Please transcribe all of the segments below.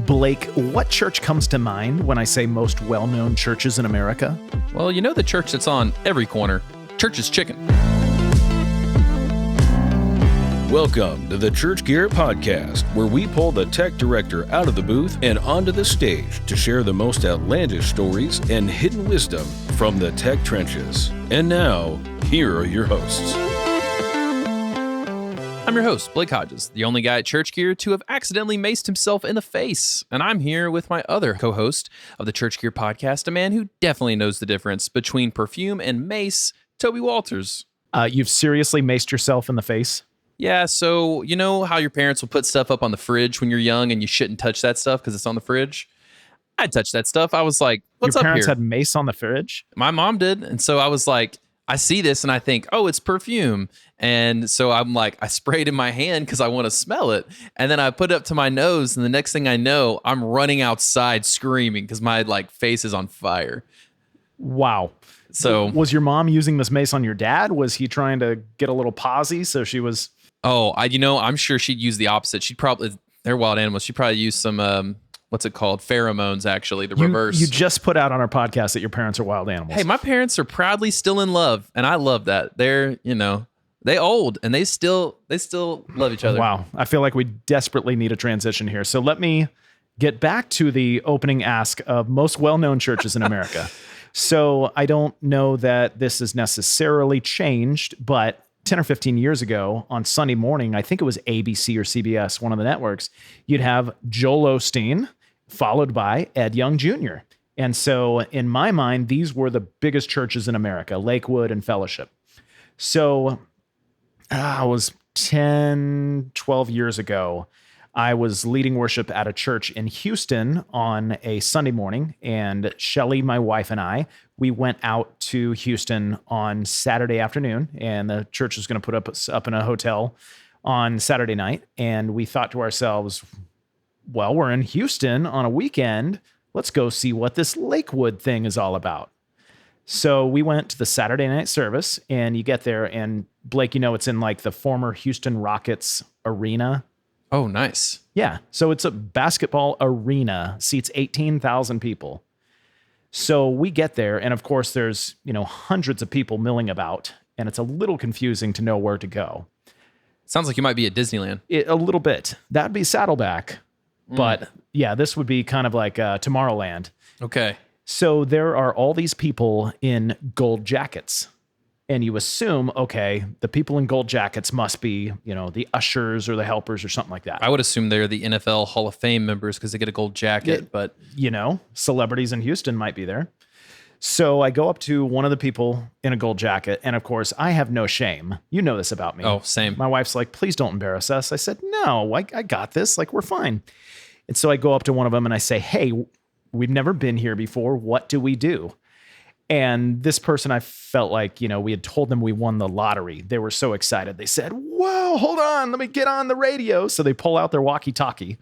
Blake, what church comes to mind when I say most well-known churches in America? Well, you know the church that's on every corner. Church's Chicken. Welcome to the Church Gear Podcast, where we pull the tech director out of the booth and onto the stage to share the most outlandish stories and hidden wisdom from the tech trenches. And now, here are your hosts. I'm your host, Blake Hodges, the only guy at Church Gear to have accidentally maced himself in the face. And I'm here with my other co-host of the Church Gear Podcast, a man who definitely knows the difference between perfume and mace, Toby Walters. You've seriously maced yourself in the face? Yeah, so you know how your parents will put stuff up on the fridge when you're young and you shouldn't touch that stuff because it's on the fridge? I touched that stuff. I was like, what's up here? Your parents had mace on the fridge? My mom did. And so I was like, I see this and I think, oh, it's perfume. And so I'm like, I sprayed in my hand because I want to smell it. And then I put it up to my nose. And the next thing I know, I'm running outside screaming because my face is on fire. Wow. So was your mom using this mace on your dad? Was he trying to get a little posy? So she was... Oh, I'm sure she'd use the opposite. They're wild animals. She'd probably use some, what's it called? Pheromones, actually, the reverse. You just put out on our podcast that your parents are wild animals. Hey, my parents are proudly still in love. And I love that. They're, they old and they still love each other. Wow. I feel like we desperately need a transition here. So let me get back to the opening ask of most well-known churches in America. So I don't know that this has necessarily changed, but 10 or 15 years ago on Sunday morning, I think it was ABC or CBS, one of the networks, you'd have Joel Osteen followed by Ed Young Jr. And so in my mind, these were the biggest churches in America, Lakewood and Fellowship. So it was 10, 12 years ago. I was leading worship at a church in Houston on a Sunday morning, and Shelly, my wife, and I, we went out to Houston on Saturday afternoon, and the church was going to put us up in a hotel on Saturday night, and we thought to ourselves, well, we're in Houston on a weekend. Let's go see what this Lakewood thing is all about. So we went to the Saturday night service, and you get there, and Blake, it's in like the former Houston Rockets arena. Oh, nice. Yeah. So it's a basketball arena, seats 18,000 people. So we get there, and of course there's, hundreds of people milling about, and it's a little confusing to know where to go. Sounds like you might be at Disneyland. A little bit. That'd be Saddleback. But yeah, this would be kind of like Tomorrowland. Okay. So there are all these people in gold jackets. And you assume, okay, the people in gold jackets must be, the ushers or the helpers or something like that. I would assume they're the NFL Hall of Fame members because they get a gold jacket, but... celebrities in Houston might be there. So I go up to one of the people in a gold jacket, and of course, I have no shame. You know this about me. Oh, same. My wife's like, please don't embarrass us. I said, no, I got this. We're fine. And so I go up to one of them and I say, hey, we've never been here before. What do we do? And this person, I felt like, we had told them we won the lottery. They were so excited. They said, whoa, hold on, let me get on the radio. So they pull out their walkie-talkie.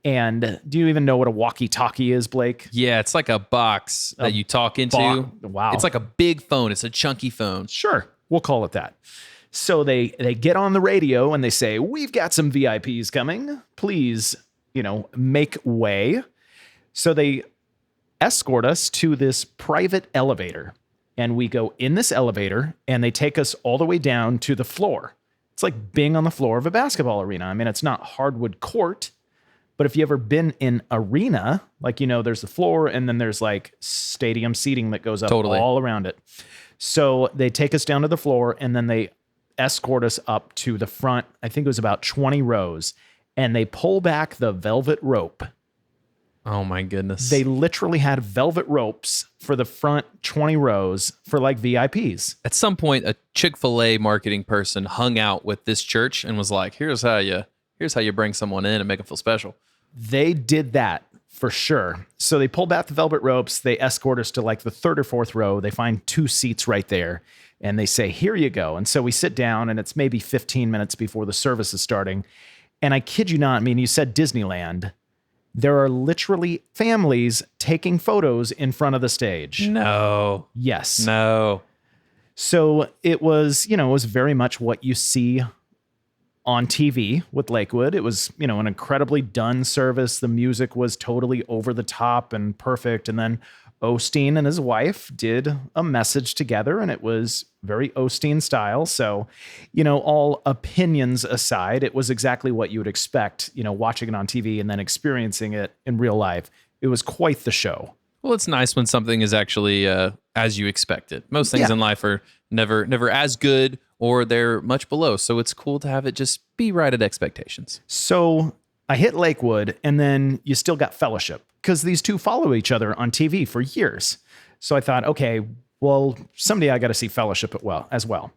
And do you even know what a walkie-talkie is, Blake? Yeah, it's like a box that you talk into. Wow. It's like a big phone. It's a chunky phone. Sure, we'll call it that. So they get on the radio and they say, we've got some VIPs coming. Please, make way. So they escort us to this private elevator, and we go in this elevator and they take us all the way down to the floor. It's like being on the floor of a basketball arena. I mean, it's not hardwood court, but if you ever been in arena, there's the floor and then there's like stadium seating that goes up all around it. So they take us down to the floor and then they escort us up to the front. I think it was about 20 rows, and they pull back the velvet rope. Oh my goodness. They literally had velvet ropes for the front 20 rows for VIPs. At some point, a Chick-fil-A marketing person hung out with this church and was like, here's how you bring someone in and make them feel special. They did that for sure. So they pull back the velvet ropes. They escort us to the third or fourth row. They find 2 seats right there and they say, here you go. And so we sit down, and it's maybe 15 minutes before the service is starting. And I kid you not, you said Disneyland. There are literally families taking photos in front of the stage. No. Yes. No. So it was, it was very much what you see on TV with Lakewood. It was, an incredibly done service. The music was totally over the top and perfect. And then Osteen and his wife did a message together, and it was very Osteen style. So, all opinions aside, it was exactly what you would expect, watching it on TV and then experiencing it in real life. It was quite the show. Well, it's nice when something is actually as you expect it. Most things in life are never as good, or they're much below. So it's cool to have it just be right at expectations. So I hit Lakewood, and then you still got Fellowship, because these two follow each other on TV for years. So I thought, okay, well, someday I got to see Fellowship as well.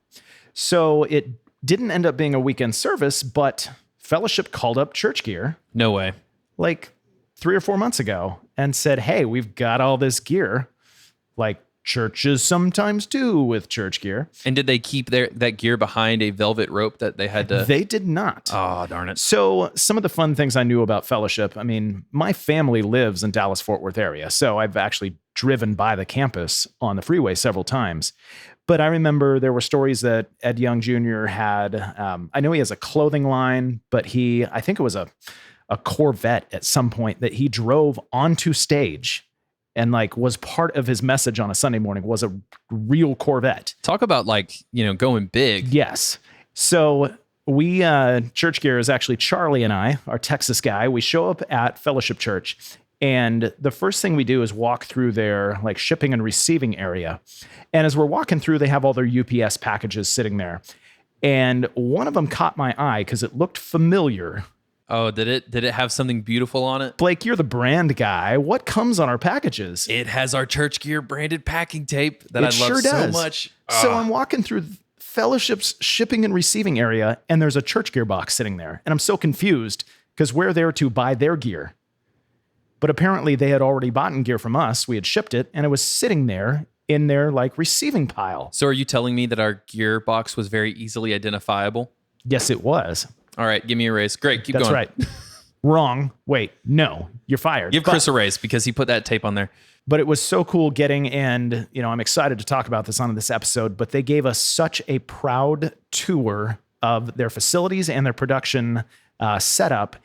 So it didn't end up being a weekend service, but Fellowship called up Church Gear. No way. Like 3 or 4 months ago, and said, hey, we've got all this gear, like churches sometimes do with church gear. And did they keep that gear behind a velvet rope that they had to? They did not. Oh, darn it. So some of the fun things I knew about Fellowship, my family lives in Dallas-Fort Worth area, so I've actually driven by the campus on the freeway several times. But I remember there were stories that Ed Young Jr. had. I know he has a clothing line, but I think it was a Corvette at some point that he drove onto stage, and was part of his message on a Sunday morning was a real Corvette. Talk about going big. Yes. So we, Church Gear is actually Charlie and I, our Texas guy. We show up at Fellowship Church, and the first thing we do is walk through their shipping and receiving area. And as we're walking through, they have all their UPS packages sitting there. And one of them caught my eye because it looked familiar. Oh, did it have something beautiful on it? Blake, you're the brand guy. What comes on our packages? It has our Church Gear branded packing tape that I love so much. So I'm walking through Fellowship's shipping and receiving area, and there's a Church Gear box sitting there. And I'm so confused because we're there to buy their gear. But apparently they had already bought gear from us. We had shipped it, and it was sitting there in their receiving pile. So are you telling me that our gear box was very easily identifiable? Yes, it was. All right, give me a raise. Great, keep going. going. That's right. Wrong. Wait, no, you're fired. Give Chris a raise because he put that tape on there. But it was so cool getting, and I'm excited to talk about this on this episode, but they gave us such a proud tour of their facilities and their production setup.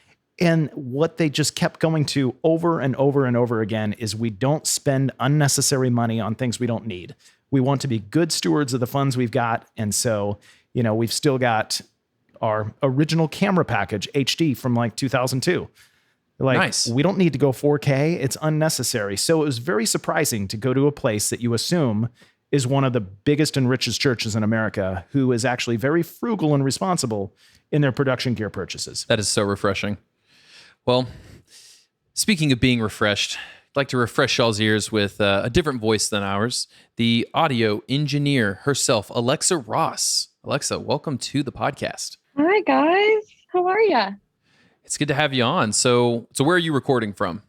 And what they just kept going to over and over and over again is we don't spend unnecessary money on things we don't need. We want to be good stewards of the funds we've got. And so, we've still got our original camera package, HD, from 2002. Nice. We don't need to go 4K. It's unnecessary. So it was very surprising to go to a place that you assume is one of the biggest and richest churches in America, who is actually very frugal and responsible in their production gear purchases. That is so refreshing. Well, speaking of being refreshed, I'd like to refresh y'all's ears with a different voice than ours, the audio engineer herself, Alexa Ross. Alexa, welcome to the podcast. Hi, guys. How are you? It's good to have you on. So where are you recording from?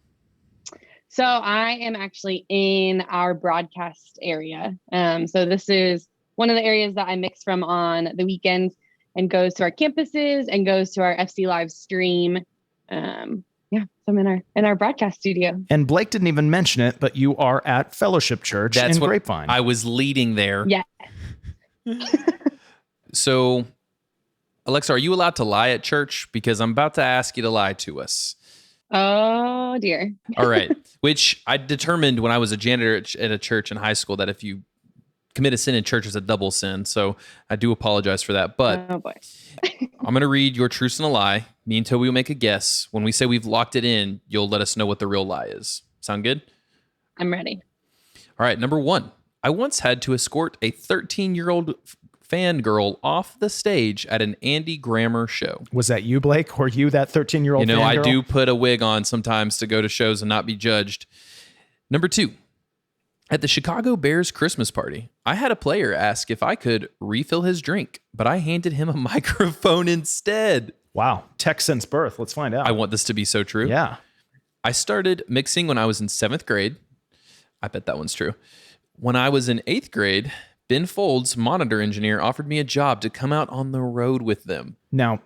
So I am actually in our broadcast area. So this is one of the areas that I mix from on the weekends and goes to our campuses and goes to our FC Live stream. So I'm in our broadcast studio. And Blake didn't even mention it, but you are at Fellowship Church in Grapevine. I was leading there. Yeah. So, Alexa, are you allowed to lie at church? Because I'm about to ask you to lie to us. Oh, dear. All right. Which I determined when I was a janitor at a church in high school that if you commit a sin in church, it's a double sin. So I do apologize for that. But oh, boy. I'm going to read your truth and a lie. Me and Toby will make a guess. When we say we've locked it in, you'll let us know what the real lie is. Sound good? I'm ready. All right. Number 1. I once had to escort a 13-year-old fangirl off the stage at an Andy Grammer show. Was that you, Blake? Were you that 13-year-old fangirl? I do put a wig on sometimes to go to shows and not be judged. Number 2. At the Chicago Bears Christmas party, I had a player ask if I could refill his drink, but I handed him a microphone instead. Wow. Tech since birth. Let's find out. I want this to be so true. Yeah. I started mixing when I was in 7th grade. I bet that one's true. When I was in 8th grade, Ben Folds, monitor engineer, offered me a job to come out on the road with them. Now,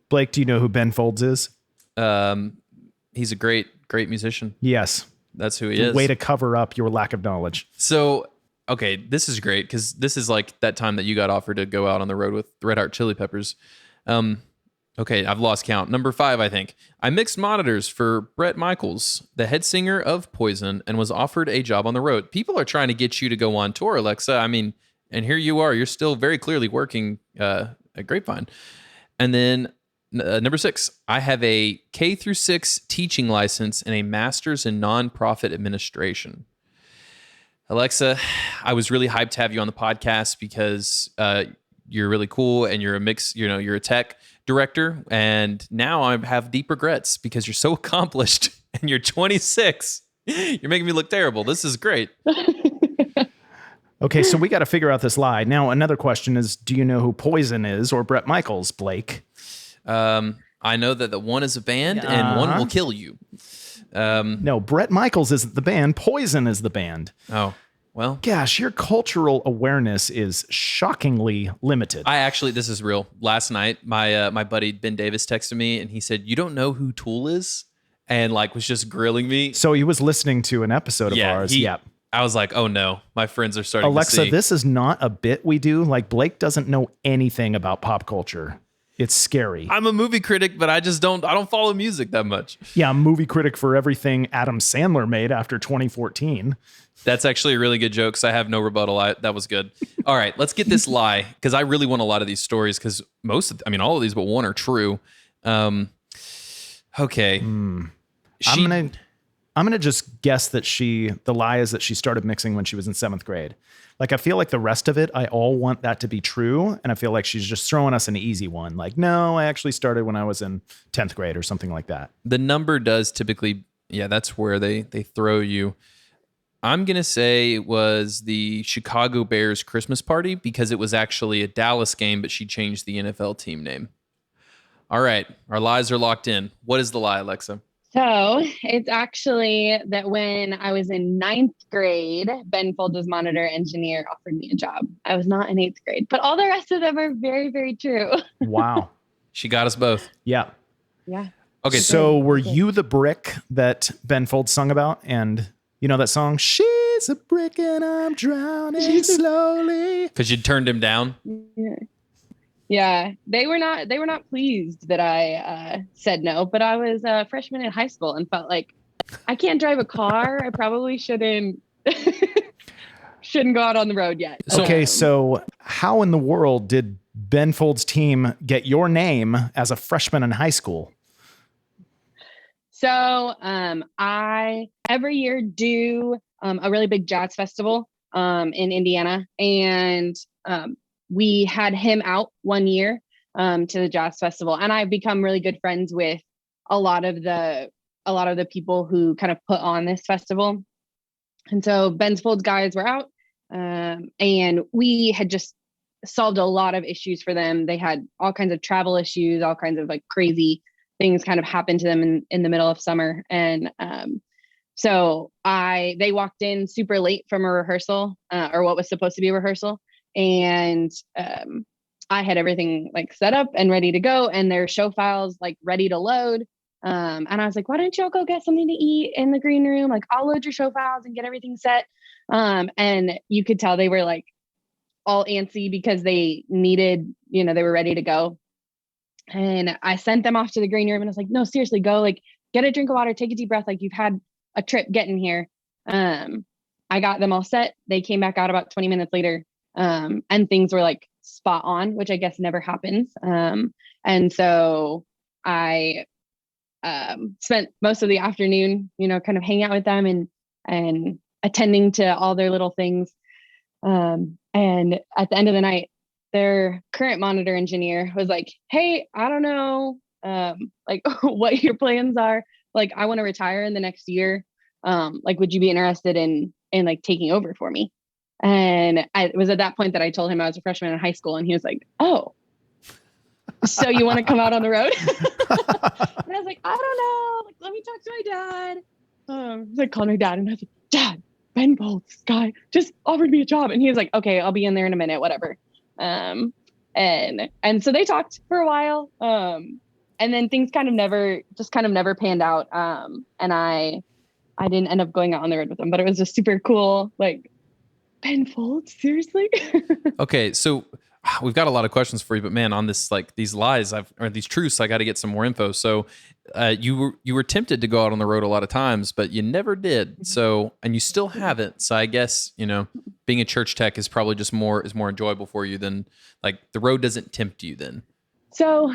Blake, do you know who Ben Folds is? He's a great musician. Yes. That's who he is. Way to cover up your lack of knowledge. So, okay, this is great because this is like that time that you got offered to go out on the road with Red Hot Chili Peppers. Okay, I've lost count. Number 5, I think. I mixed monitors for Bret Michaels, the head singer of Poison, and was offered a job on the road. People are trying to get you to go on tour, Alexa. I mean, and here you are. You're still very clearly working at Grapevine. And then number 6, I have a K through 6 teaching license and a master's in nonprofit administration. Alexa, I was really hyped to have you on the podcast because you're really cool and you're a tech director. And now I have deep regrets because you're so accomplished and you're 26. You're making me look terrible. This is great. Okay, so we got to figure out this lie. Now, another question is, do you know who Poison is or Bret Michaels, Blake? I know that the one is a band and one will kill you. No, Bret Michaels isn't the band. Poison is the band. Oh, well. Gosh, your cultural awareness is shockingly limited. This is real. Last night, my buddy Ben Davis texted me and he said, "You don't know who Tool is?" And was just grilling me. So he was listening to an episode of ours. I was like, oh no, my friends are starting Alexa, to see. this is not a bit we do. Blake doesn't know anything about pop culture. It's scary. I'm a movie critic, but I don't follow music that much. Yeah, I'm a movie critic for everything Adam Sandler made after 2014. That's actually a really good joke, so I have no rebuttal. That was good. All right, let's get this lie, because I really want a lot of these stories, because all of these but one are true. Okay. I'm gonna just guess that the lie is that she started mixing when she was in 7th grade. I feel like the rest of it, I all want that to be true. And I feel like she's just throwing us an easy one. No, I actually started when I was in 10th grade or something like that. The number does typically, that's where they throw you. I'm going to say it was the Chicago Bears Christmas party because it was actually a Dallas game, but she changed the NFL team name. All right. Our lies are locked in. What is the lie, Alexa? So it's actually that when I was in 9th grade, Ben Folds' monitor engineer offered me a job. I was not in 8th grade, but all the rest of them are very, very true. Wow. She got us both. Yeah. Yeah. Okay. So were you the brick that Ben Folds sung about? And you know that song, "She's a brick and I'm drowning slowly"? Because you turned him down? Yeah. Yeah, they were not pleased that I said no, but I was a freshman in high school and felt like I can't drive a car. I probably shouldn't go out on the road yet. Okay, so how in the world did Ben Folds' team get your name as a freshman in high school? So I every year do a really big jazz festival in Indiana, and we had him out one year to the jazz festival, and I've become really good friends with a lot of the people who kind of put on this festival. And so Ben's Folds guys were out, and we had just solved a lot of issues for them. They had all kinds of travel issues, all kinds of crazy things kind of happened to them in the middle of summer. And so they walked in super late from a rehearsal, or what was supposed to be a rehearsal. And I had everything set up and ready to go, and their show files ready to load. And I was like, why don't y'all go get something to eat in the green room? I'll load your show files and get everything set. And you could tell they were all antsy because they needed, they were ready to go. And I sent them off to the green room and I was like, no, seriously, go get a drink of water, take a deep breath. You've had a trip getting here. I got them all set. They came back out about 20 minutes later. And things were spot on, which I guess never happens. And so I spent most of the afternoon, kind of hanging out with them and attending to all their little things. And at the end of the night, their current monitor engineer was like, hey, I don't know, what your plans are. I want to retire in the next year. Would you be interested in taking over for me? And it was at that point that I told him I was a freshman in high school, and he was like, oh, so you want to come out on the road? And I was like, I don't know. Let me talk to my dad. I called my dad and I was like, Dad, Ben Folds guy just offered me a job. And he was like, okay, I'll be in there in a minute, whatever. And so they talked for a while. And then things kind of never panned out. And I didn't end up going out on the road with them, but it was just super cool. Ben Folds, seriously? Okay, so we've got a lot of questions for you, but man, on this, like these lies or these truths, I got to get some more info. So you were tempted to go out on the road a lot of times, but you never did. So, and you still haven't. So I guess, being a church tech is probably just more enjoyable for you than, like, the road doesn't tempt you then. So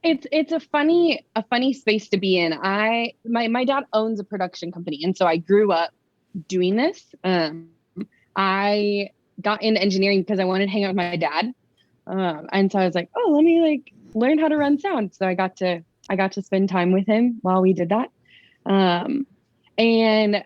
it's a funny space to be in. My dad owns a production company. And so I grew up doing this. I got into engineering because I wanted to hang out with my dad. And so I was like, oh, let me learn how to run sound. So I got to spend time with him while we did that. And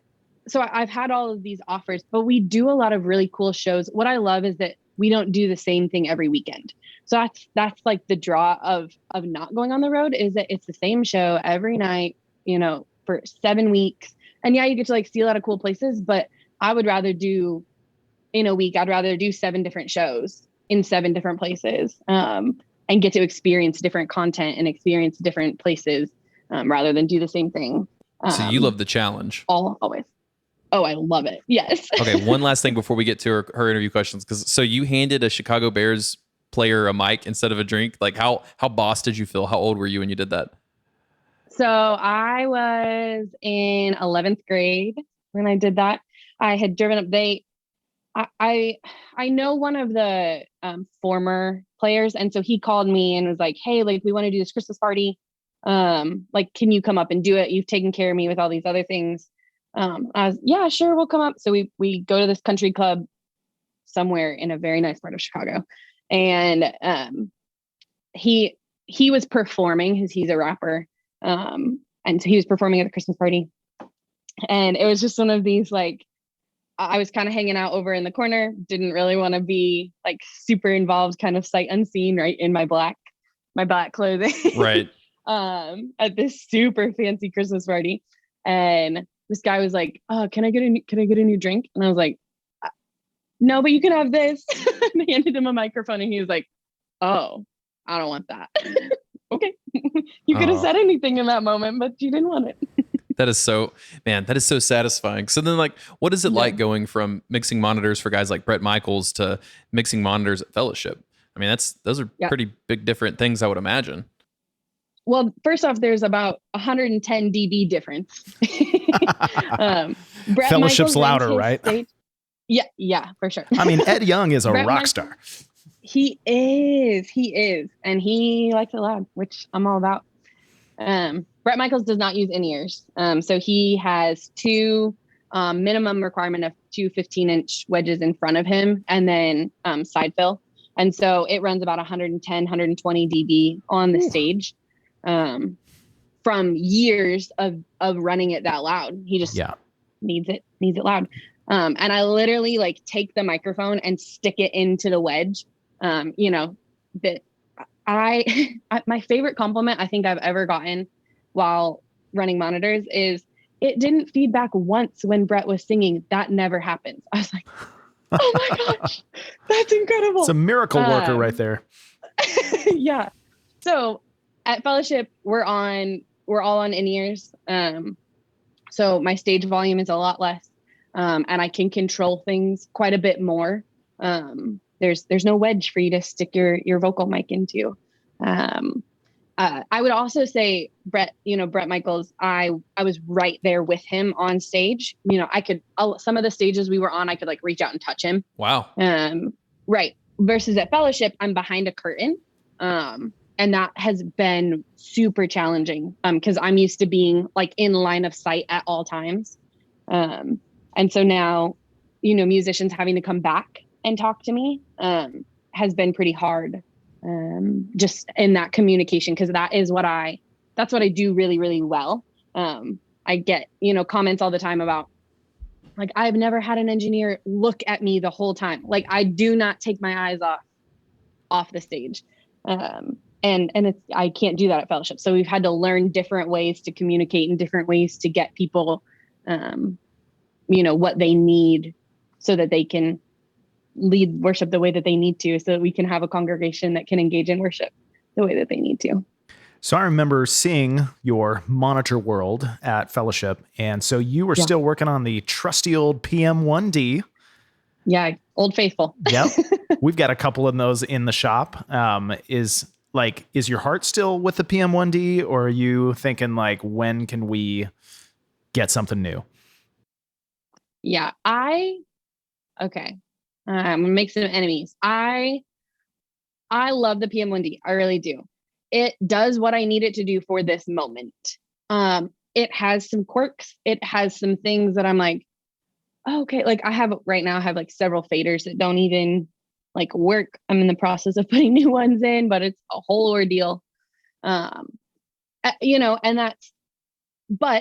so I've had all of these offers, but we do a lot of really cool shows. What I love is that we don't do the same thing every weekend. So that's like the draw of not going on the road, is that it's the same show every night, for 7 weeks. And yeah, you get to see a lot of cool places, but I would rather do in a week, I'd rather do 7 different shows in 7 different places, and get to experience different content and experience different places, rather than do the same thing. So you love the challenge. Always. Oh, I love it. Yes. Okay. One last thing before we get to her interview questions. So you handed a Chicago Bears player a mic instead of a drink. Like how boss did you feel? How old were you when you did that? So I was in 11th grade when I did that. I had driven up. I know one of the former players, and so he called me and was like, "Hey, we want to do this Christmas party. Can you come up and do it? You've taken care of me with all these other things." I was, yeah, sure, we'll come up. So we go to this country club somewhere in a very nice part of Chicago, and he was performing, because he's a rapper, and so he was performing at the Christmas party, and it was just one of these I was kind of hanging out over in the corner, didn't really want to be super involved, kind of sight unseen, right, in my black clothing, right, at this super fancy Christmas party. And this guy was like, "Oh, can I get a new drink?" And I was like, "No, but you can have this." And I handed him a microphone, and he was like, "Oh, I don't want that." Okay. You could have said anything in that moment, but you didn't want it. That is so satisfying. So then, what is it like going from mixing monitors for guys like Bret Michaels to mixing monitors at Fellowship? I mean, those are pretty big different things, I would imagine. Well, first off, there's about 110 dB difference. Bret Fellowship's louder, right? Stage. Yeah, for sure. I mean, Ed Young is a rock star. He is. And he likes it loud, which I'm all about. Bret Michaels does not use in-ears. So he has 2 minimum requirement of 2 15-inch wedges in front of him, and then side fill. And so it runs about 110, 120 dB on the stage, from years of running it that loud. He just needs it loud. And I literally take the microphone and stick it into the wedge. That my favorite compliment I think I've ever gotten while running monitors is, it didn't feedback once when Bret was singing. That never happens. I was like, oh my gosh, that's incredible. It's a miracle worker right there. Yeah. So at Fellowship, we're all on in-ears. So my stage volume is a lot less, and I can control things quite a bit more. There's no wedge for you to stick your vocal mic into. I would also say Bret Michaels, I was right there with him on stage. Some of the stages we were on, I could reach out and touch him. Wow. Right. Versus at Fellowship, I'm behind a curtain. And that has been super challenging, because I'm used to being in line of sight at all times. And so now, musicians having to come back and talk to me has been pretty hard, just in that communication, because that's what I do really, really well. I get, comments all the time about I've never had an engineer look at me the whole time. I do not take my eyes off the stage. And I can't do that at Fellowship. So we've had to learn different ways to communicate and different ways to get people, what they need so that they can lead worship the way that they need to, so that we can have a congregation that can engage in worship the way that they need to. So I remember seeing your monitor world at Fellowship. And so you were still working on the trusty old PM1D. Yeah. Old Faithful. Yep. We've got a couple of those in the shop. Is your heart still with the PM1D, or are you thinking like, when can we get something new? Yeah. Okay. I'm gonna make some enemies. I love the PM1D. I really do. It does what I need it to do for this moment. It has some quirks. It has some things that I'm like, oh, okay. Like I have like several faders that don't even like work. I'm in the process of putting new ones in, but it's a whole ordeal. But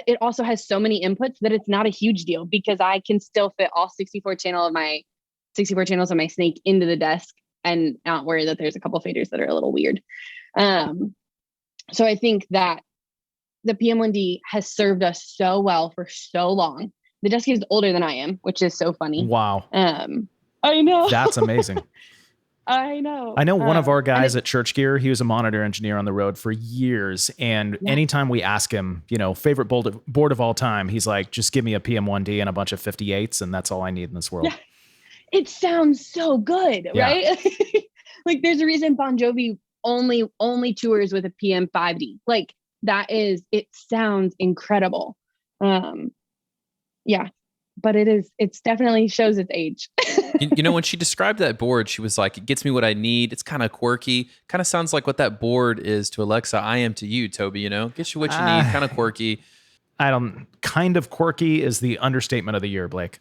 it also has so many inputs that it's not a huge deal because I can still fit all 64 channels of my snake into the desk and not worry that there's a couple faders that are a little weird. So I think that the PM1D has served us so well for so long. The desk is older than I am, which is so funny. Wow. I know. That's amazing. I know. I know one of our guys at Church Gear, he was a monitor engineer on the road for years. And anytime we ask him, favorite board of all time, he's like, just give me a PM1D and a bunch of 58s. And that's all I need in this world. Yeah. It sounds so good, right? Like there's a reason Bon Jovi only tours with a PM5D. Like it sounds incredible. Yeah, but it's definitely shows its age. When she described that board, she was like, it gets me what I need. It's kind of quirky. Kind of sounds like what that board is to Alexa. I am to you, Toby, gets you what you need. Kind of quirky. Kind of quirky is the understatement of the year, Blake.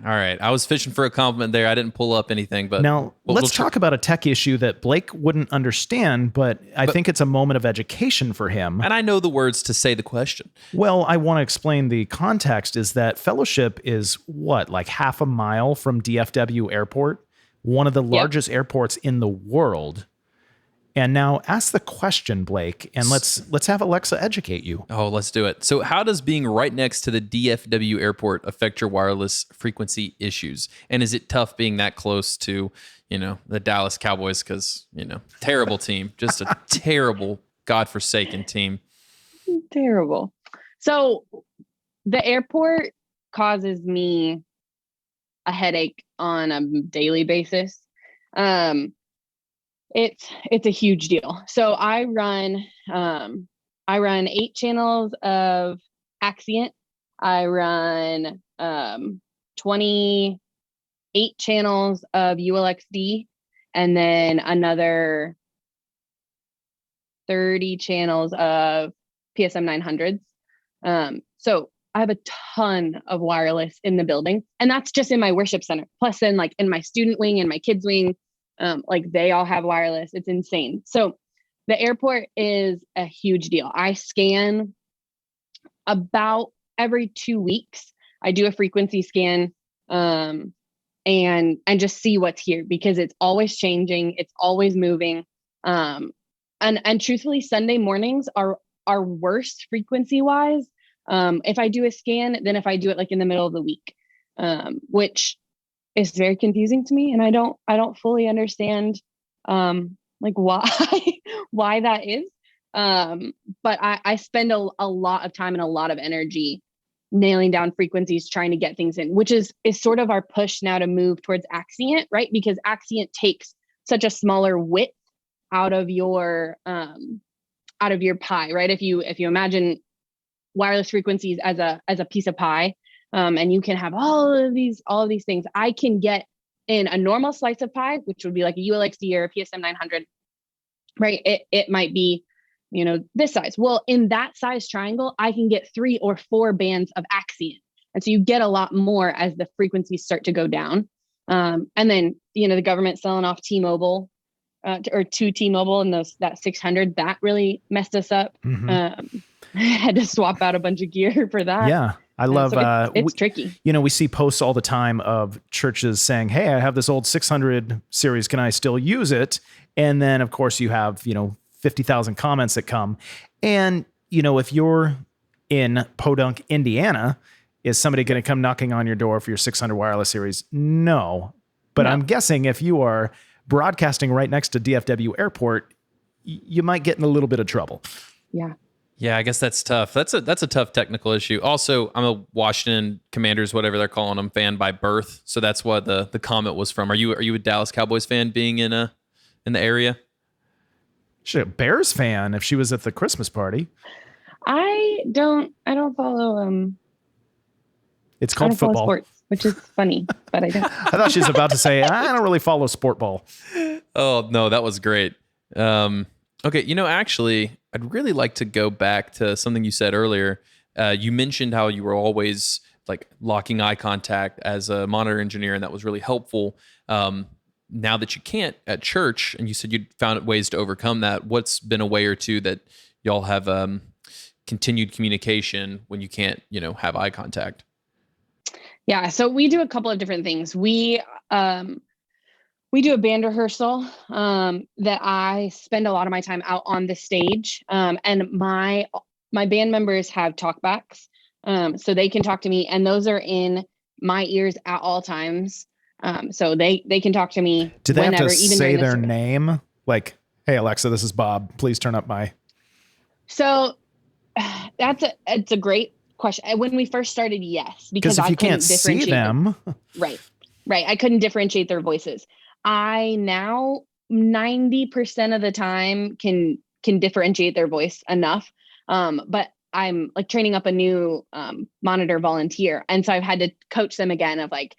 All right. I was fishing for a compliment there. I didn't pull up anything, but now let's talk about a tech issue that Blake wouldn't understand, but I think it's a moment of education for him. And I know the words to say the question. Well, I want to explain the context is that Fellowship is like half a mile from DFW Airport, one of the largest airports in the world. And now ask the question, Blake, and let's have Alexa educate you. Oh, let's do it. So how does being right next to the DFW airport affect your wireless frequency issues? And is it tough being that close to, the Dallas Cowboys? Because, terrible team, just a terrible, godforsaken team. Terrible. So the airport causes me a headache on a daily basis. It's a huge deal. So I run 8 channels of Axient. I run 28 channels of ULXD, and then another 30 channels of PSM 900s. So I have a ton of wireless in the building, and that's just in my worship center. Plus then like in my student wing and my kids wing, they all have wireless. It's insane. So the airport is a huge deal. I scan about every 2 weeks. I do a frequency scan, and just see what's here because it's always changing. It's always moving. And truthfully, Sunday mornings are worse frequency wise. If I do a scan, than if I do it like in the middle of the week, which is very confusing to me. And I don't fully understand, like why that is. But I spend a lot of time and a lot of energy nailing down frequencies, trying to get things in, which is sort of our push now to move towards Axient, right? Because Axient takes such a smaller width out of your pie, right? If you imagine wireless frequencies as a piece of pie, and you can have all of these things. I can get in a normal slice of pie, which would be like a ULXD or a PSM 900, right? It might be, this size. Well, in that size triangle, I can get 3 or 4 bands of Axient. And so you get a lot more as the frequencies start to go down. And then, the government selling off T-Mobile, or to T-Mobile, and that 600, that really messed us up. Mm-hmm. I had to swap out a bunch of gear for that. Yeah. I love, it's tricky. We see posts all the time of churches saying, hey, I have this old 600 series. Can I still use it? And then of course you have, 50,000 comments that come. And, if you're in Podunk, Indiana, is somebody going to come knocking on your door for your 600 wireless series? No. But I'm guessing if you are broadcasting right next to DFW Airport, you might get in a little bit of trouble. Yeah. Yeah, I guess that's tough. That's a tough technical issue. Also, I'm a Washington Commanders, whatever they're calling them, fan by birth. So that's what the comment was from. Are you a Dallas Cowboys fan being in the area? She's a Bears fan if she was at the Christmas party. I don't follow It's called follow football. sports, which is funny, but I don't. I thought she was about to say, I don't really follow sport ball. Oh, no, that was great. Okay, actually, I'd really like to go back to something you said earlier. You mentioned how you were always like locking eye contact as a monitor engineer, and that was really helpful. Now that you can't at church, and you said you found ways to overcome that, what's been a way or two that y'all have continued communication when you can't, have eye contact? Yeah, so we do a couple of different things. We do a band rehearsal that I spend a lot of my time out on the stage, and my band members have talkbacks, so they can talk to me, and those are in my ears at all times. So they can talk to me. Do they whenever, have to even say their service. name? Like, hey, Alexa, this is Bob. Please turn up my. So it's a great question. When we first started, yes, Because if I you couldn't can't see differentiate them. Right. I couldn't differentiate their voices. I now 90% of the time can differentiate their voice enough. But I'm like training up a new monitor volunteer. And so I've had to coach them again of like,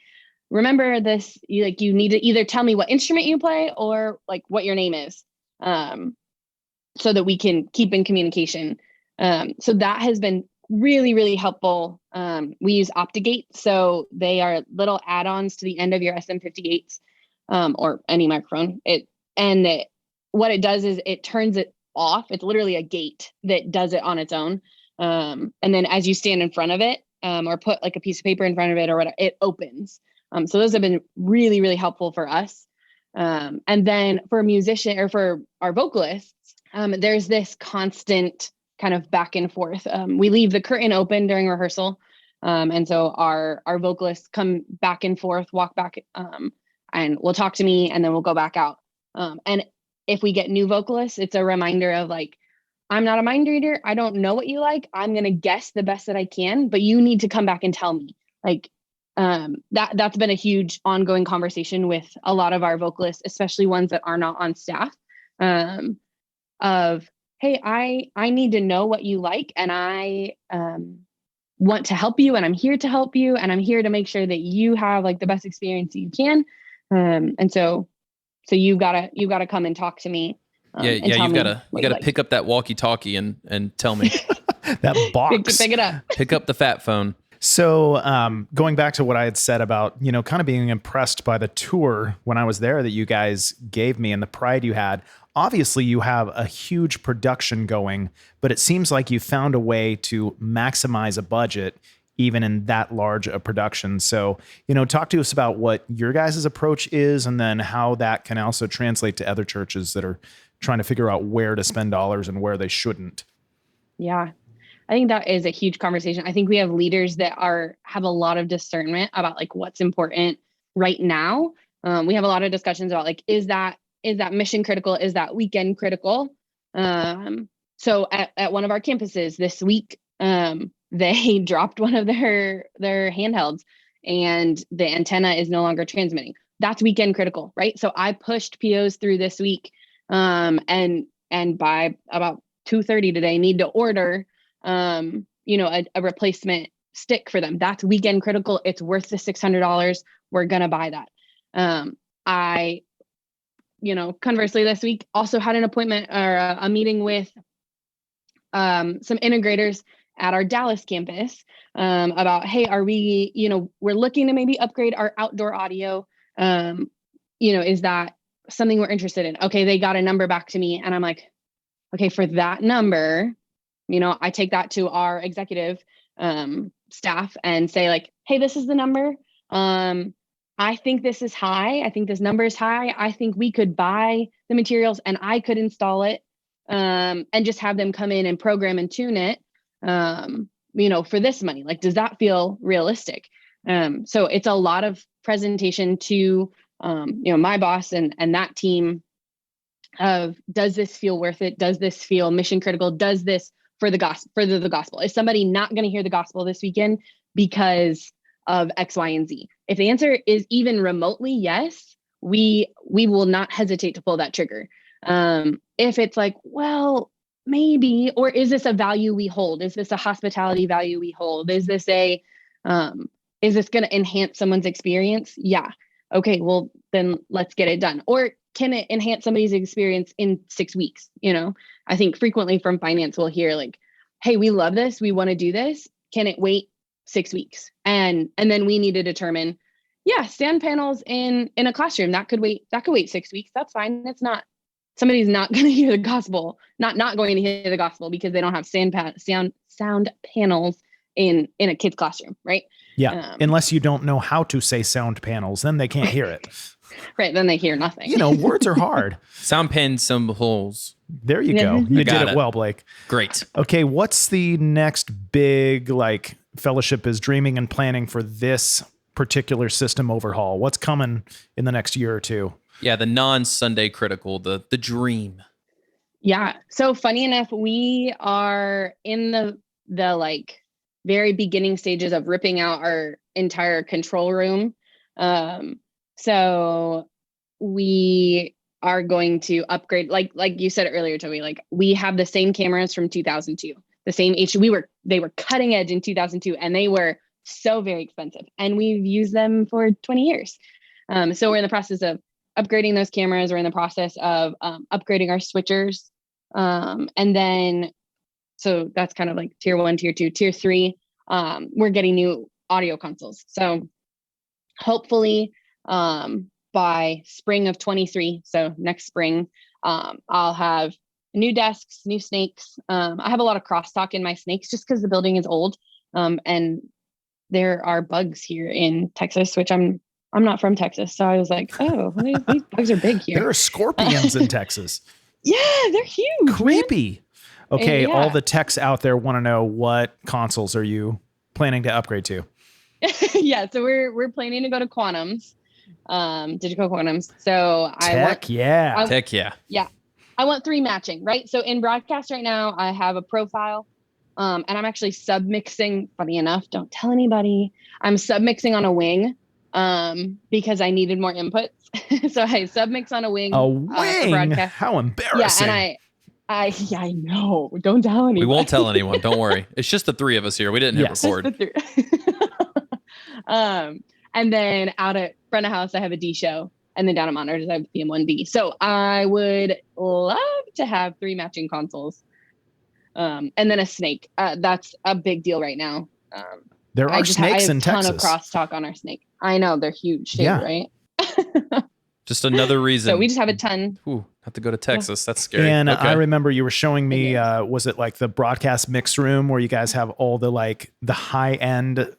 remember this, you need to either tell me what instrument you play or like what your name is, so that we can keep in communication. So that has been really, really helpful. We use OptiGate. So they are little add-ons to the end of your SM58s, or any microphone. What it does is it turns it off. It's literally a gate that does it on its own. And then as you stand in front of it, or put like a piece of paper in front of it or whatever, it opens. So those have been really, really helpful for us. And then for a musician or for our vocalists, there's this constant kind of back and forth. We leave the curtain open during rehearsal. And so our vocalists come back and forth, walk back, and will talk to me, and then we'll go back out. And if we get new vocalists, it's a reminder of like, I'm not a mind reader. I don't know what you like. I'm going to guess the best that I can, but you need to come back and tell me. Like, that's been a huge ongoing conversation with a lot of our vocalists, especially ones that are not on staff, of, hey, I need to know what you like, and I want to help you, and I'm here to help you, and I'm here to make sure that you have like the best experience you can. And so you gotta come and talk to me. You gotta pick up that walkie-talkie and tell me. That box. Pick it up. Pick up the fat phone. So going back to what I had said about, kind of being impressed by the tour when I was there that you guys gave me and the pride you had, obviously you have a huge production going, but it seems like you found a way to maximize a budget even in that large a production. So, talk to us about what your guys' approach is and then how that can also translate to other churches that are trying to figure out where to spend dollars and where they shouldn't. Yeah. I think that is a huge conversation. I think we have leaders that have a lot of discernment about like what's important right now. We have a lot of discussions about like, is that mission critical? Is that weekend critical? So at one of our campuses this week, they dropped one of their handhelds and the antenna is no longer transmitting. That's weekend critical, right? So I pushed POs through this week, and by about 2:30 today, need to order a replacement stick for them. That's weekend critical. It's worth the $600. We're going to buy that. Conversely this week also had an appointment or a meeting with some integrators at our Dallas campus about, hey, are we, we're looking to maybe upgrade our outdoor audio. Is that something we're interested in? Okay. They got a number back to me and I'm like, okay, for that number, I take that to our executive staff and say like, hey, this is the number. I think this is high. I think this number is high. I think we could buy the materials and I could install it and just have them come in and program and tune it, for this money. Like, does that feel realistic? So it's a lot of presentation to, my boss and that team of, does this feel worth it? Does this feel mission critical? Does this for the gospel? Is somebody not going to hear the gospel this weekend because of X, Y, and Z? If the answer is even remotely yes, we will not hesitate to pull that trigger. If it's like, well, maybe, or is this a value we hold? Is this a hospitality value we hold? Is this going to enhance someone's experience? Yeah. Okay, well, then let's get it done. Or can it enhance somebody's experience in 6 weeks? I think frequently from finance, we'll hear like, hey, we love this. We want to do this. Can it wait 6 weeks? And then we need to determine, yeah, stand panels in a classroom that could wait 6 weeks. That's fine. It's not, somebody's not going to hear the gospel, not going to hear the gospel because they don't have sound panels in a kid's classroom, right? Yeah, unless you don't know how to say sound panels, then they can't hear it. Right, then they hear nothing. Words are hard. Sound pan symbols. There you go. You did it well, Blake. Great. Okay, what's the next big, Fellowship is dreaming and planning for this particular system overhaul? What's coming in the next year or two? Yeah, the non-Sunday critical, the dream. Yeah. So funny enough, we are in the very beginning stages of ripping out our entire control room. So we are going to upgrade, like you said earlier, Toby, we have the same cameras from 2002, the same they were cutting edge in 2002 and they were so very expensive and we've used them for 20 years. So we're in the process of upgrading those cameras. We're in the process of upgrading our switchers. And then, so that's kind of like tier 1, tier 2, tier 3. We're getting new audio consoles. So hopefully by spring of 23, so next spring, I'll have new desks, new snakes. I have a lot of crosstalk in my snakes just because the building is old. And there are bugs here in Texas, which I'm not from Texas. So I was like, oh, these bugs are big here. There are scorpions in Texas. Yeah, they're huge. Creepy. Man. Okay, yeah. All the techs out there want to know, what consoles are you planning to upgrade to? Yeah, so we're planning to go to Quantums, digital Quantums. So Tech, yeah. Yeah. I want 3 matching, right? So in broadcast right now, I have a profile, and I'm actually submixing, funny enough, don't tell anybody, I'm submixing on a wing, because I needed more inputs. So I submix on a wing. A wing? How embarrassing. Yeah, and I know. Don't tell anyone. We won't tell anyone. Don't worry. It's just the 3 of us here. We didn't hit record. And then out at front of house, I have a D show. And then down at monitors, I have PM1B. So I would love to have 3 matching consoles. And then a snake. That's a big deal right now. There are snakes in Texas. I have a ton of crosstalk on our snake. I know, they're huge too, right? Just another reason. So we just have a ton. Ooh, have to go to Texas. That's scary. And okay. I remember you were showing me, was it like the broadcast mix room where you guys have all the the high end,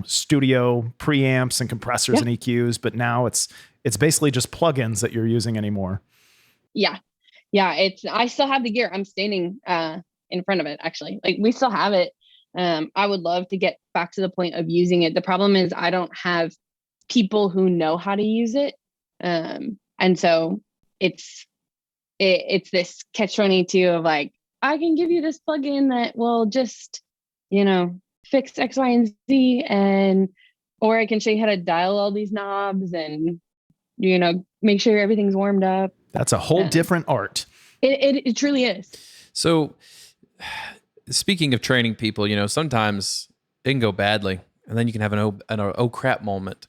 studio preamps and compressors and EQs, but now it's basically just plugins that you're using anymore. Yeah. Yeah. I still have the gear. I'm standing in front of it actually. We still have it. I would love to get back to the point of using it. The problem is I don't have people who know how to use it. And so it's this catch-22 of I can give you this plugin that will just, fix X, Y, and Z, or I can show you how to dial all these knobs and, make sure everything's warmed up. That's a whole different art. It truly is. So speaking of training people, sometimes it can go badly and then you can have an oh crap moment.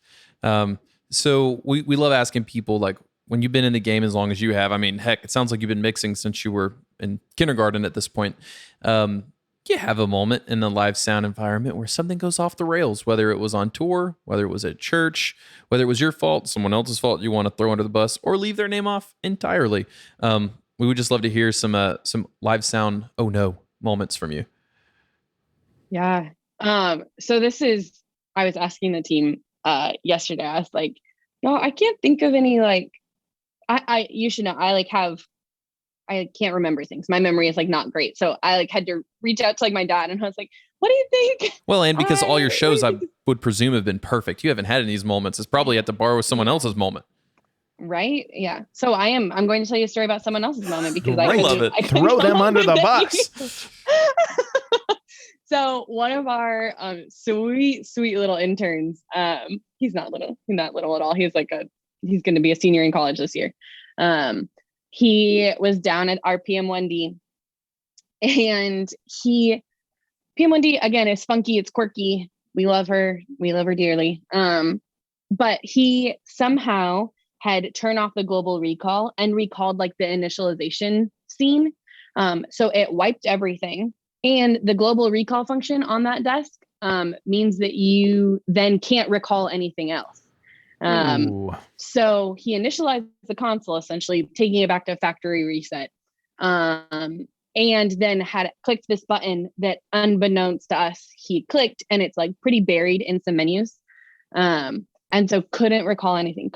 So we love asking people, when you've been in the game as long as you have, heck, it sounds like you've been mixing since you were in kindergarten at this point. You have a moment in the live sound environment where something goes off the rails, whether it was on tour, whether it was at church, whether it was your fault, someone else's fault you want to throw under the bus, or leave their name off entirely. We would just love to hear some live sound, oh no, moments from you. Yeah. So I was asking the team yesterday. I was like, no, I can't think of any you should know, I can't remember things. My memory is not great. So I had to reach out to my dad and I was like, what do you think? Well, and because all your shows I would presume have been perfect. You haven't had any of these moments. It's probably had to borrow someone else's moment. Right? Yeah. So I'm going to tell you a story about someone else's moment because Great. I love it. Throw them under the bus. So one of our sweet little interns, he's not little at all. He's going to be a senior in college this year. He was down at our PM1D, and PM1D again is funky, it's quirky. We love her dearly. But he somehow had turned off the global recall and recalled like the initialization scene. So it wiped everything. And the global recall function on that desk means that you then can't recall anything else. So he initialized the console, essentially taking it back to factory reset. And then had clicked this button that, unbeknownst to us, he clicked, and it's like pretty buried in some menus. And so couldn't recall anything.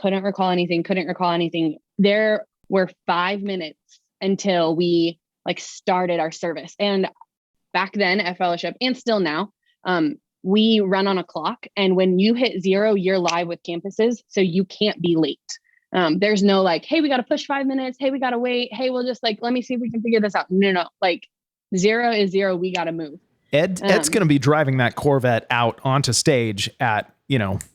There were 5 minutes until we like started our service. And back then at Fellowship, and still now, we run on a clock. And when you hit 0, you're live with campuses. So you can't be late. There's no like, hey, we got to push 5 minutes. Hey, we got to wait. Hey, we'll just like, let me see if we can figure this out. No. Like 0 is 0. We got to move. Ed's going to be driving that Corvette out onto stage at,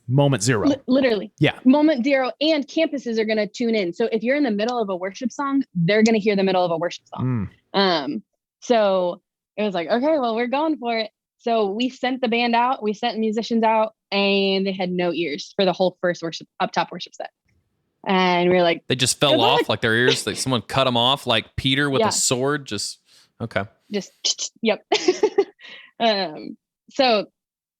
moment 0. Literally. Yeah. Moment 0. And campuses are going to tune in. So if you're in the middle of a worship song, they're going to hear the middle of a worship song. So it was like, okay, well, we're going for it. So we sent the band out, we sent musicians out, and they had no ears for the whole first up top worship set. And we were like, they just fell off like their ears, like someone cut them off like Peter with a sword. Yep. So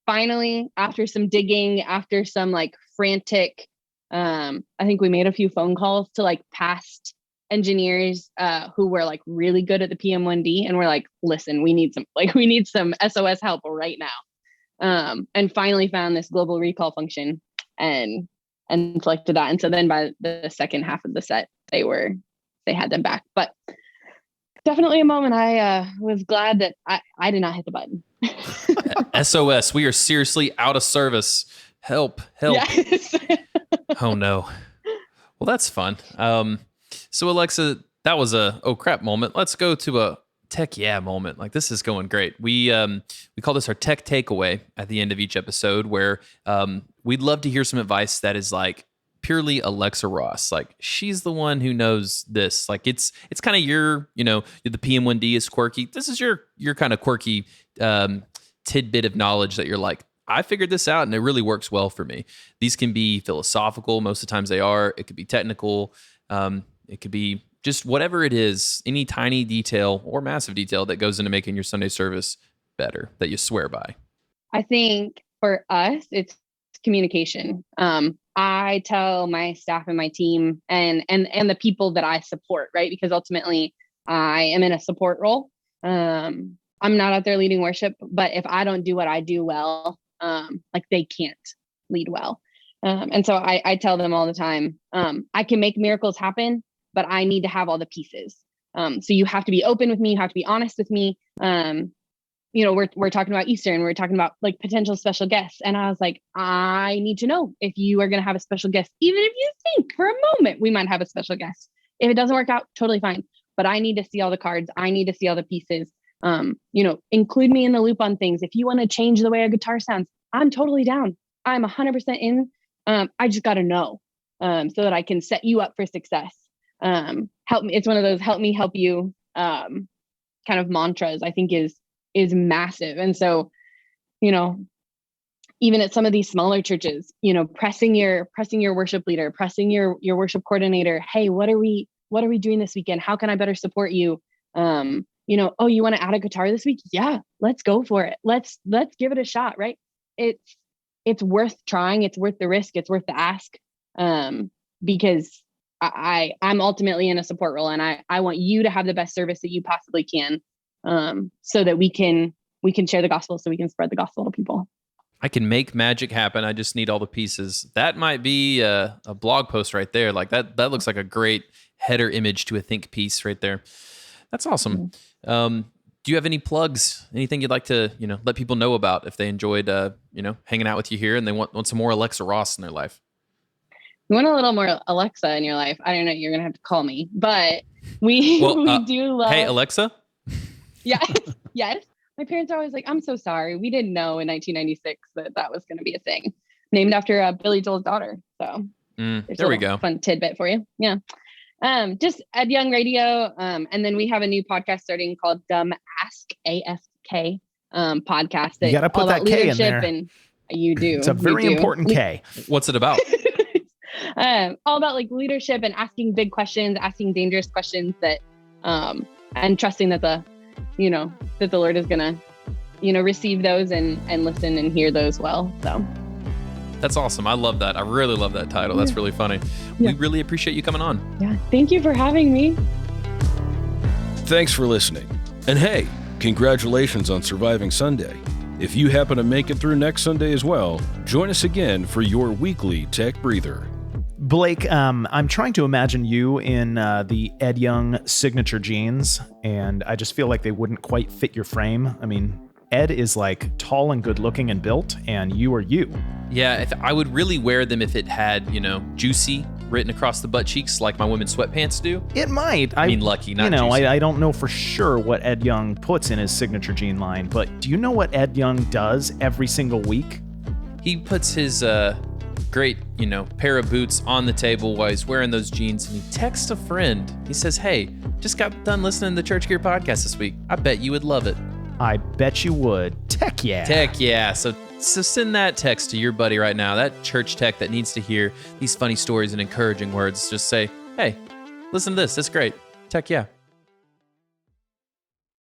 finally, after some digging, after some like frantic, I think we made a few phone calls to like past engineers who were like really good at the PM1D, and we're like, listen, we need some SOS help right now. And finally found this global recall function and selected that. And so then by the second half of the set, they had them back. But definitely a moment I was glad that I did not hit the button. SOS, we are seriously out of service. Help. Yes. Oh no. Well, that's fun. So Alexa, that was a oh crap moment. Let's go to a tech yeah moment. Like, this is going great. We call this our tech takeaway at the end of each episode, where we'd love to hear some advice that is like purely Alexa Ross. Like, she's the one who knows this. Like, it's kind of your, the PM1D is quirky. This is your kind of quirky tidbit of knowledge that you're like, I figured this out and it really works well for me. These can be philosophical. Most of the times they are. It could be technical. It could be just whatever it is, any tiny detail or massive detail that goes into making your Sunday service better that you swear by. I think for us, it's communication. I tell my staff and my team and the people that I support, right? Because ultimately I am in a support role. I'm not out there leading worship, but if I don't do what I do well, like they can't lead well. And so I tell them all the time, I can make miracles happen, but I need to have all the pieces. So you have to be open with me. You have to be honest with me. We're talking about Easter and we're talking about like potential special guests. And I was like, I need to know if you are going to have a special guest, even if you think for a moment we might have a special guest. If it doesn't work out, totally fine. But I need to see all the cards. I need to see all the pieces. Include me in the loop on things. If you want to change the way a guitar sounds, I'm totally down. I'm 100% in. I just got to know so that I can set you up for success. Help me. It's one of those help me, help you kind of mantras, I think is massive. And so, even at some of these smaller churches, pressing your worship leader, pressing your worship coordinator. Hey, what are we doing this weekend? How can I better support you? Oh, you want to add a guitar this week? Yeah, let's go for it. Let's give it a shot. Right. It's worth trying. It's worth the risk. It's worth the ask. Because I'm ultimately in a support role, and I want you to have the best service that you possibly can, so that we can share the gospel, so we can spread the gospel to people. I can make magic happen. I just need all the pieces. That might be a blog post right there. Like that looks like a great header image to a think piece right there. That's awesome. Mm-hmm. Do you have any plugs? Anything you'd like to, let people know about if they enjoyed, hanging out with you here and they want some more Alexa Ross in their life? you want a little more Alexa in your life, I don't know, you're going to have to call me. But we do love. Hey, Alexa? Yes. Yes. My parents are always like, I'm so sorry. We didn't know in 1996 that was going to be a thing. Named after Billy Joel's daughter. So there we go. Fun tidbit for you. Yeah. Just Ed Young Radio. And then we have a new podcast starting called Dumb Ask, ASK podcast. You got to put that K in there. And you do. It's a very important K. What's it about? All about like leadership and asking big questions, asking dangerous questions that, and trusting that the Lord is going to, receive those and listen and hear those well. So. That's awesome. I love that. I really love that title. That's really funny. Yeah. We really appreciate you coming on. Yeah. Thank you for having me. Thanks for listening. And hey, congratulations on surviving Sunday. If you happen to make it through next Sunday as well, join us again for your weekly Tech Breather. Blake, I'm trying to imagine you in the Ed Young signature jeans, and I just feel like they wouldn't quite fit your frame. I mean, Ed is like tall and good looking and built, and you are you. Yeah, I would really wear them if it had, juicy written across the butt cheeks like my women's sweatpants do. It might. I mean, lucky, not juicy. I don't know for sure what Ed Young puts in his signature jean line, but do you know what Ed Young does every single week? He puts his great, pair of boots on the table while he's wearing those jeans, and he texts a friend. He says, hey, just got done listening to the Church Gear podcast this week. I bet you would love it. I bet you would. Tech yeah. Tech yeah. So send that text to your buddy right now, that church tech that needs to hear these funny stories and encouraging words. Just say, hey, listen to this. It's great. Tech yeah.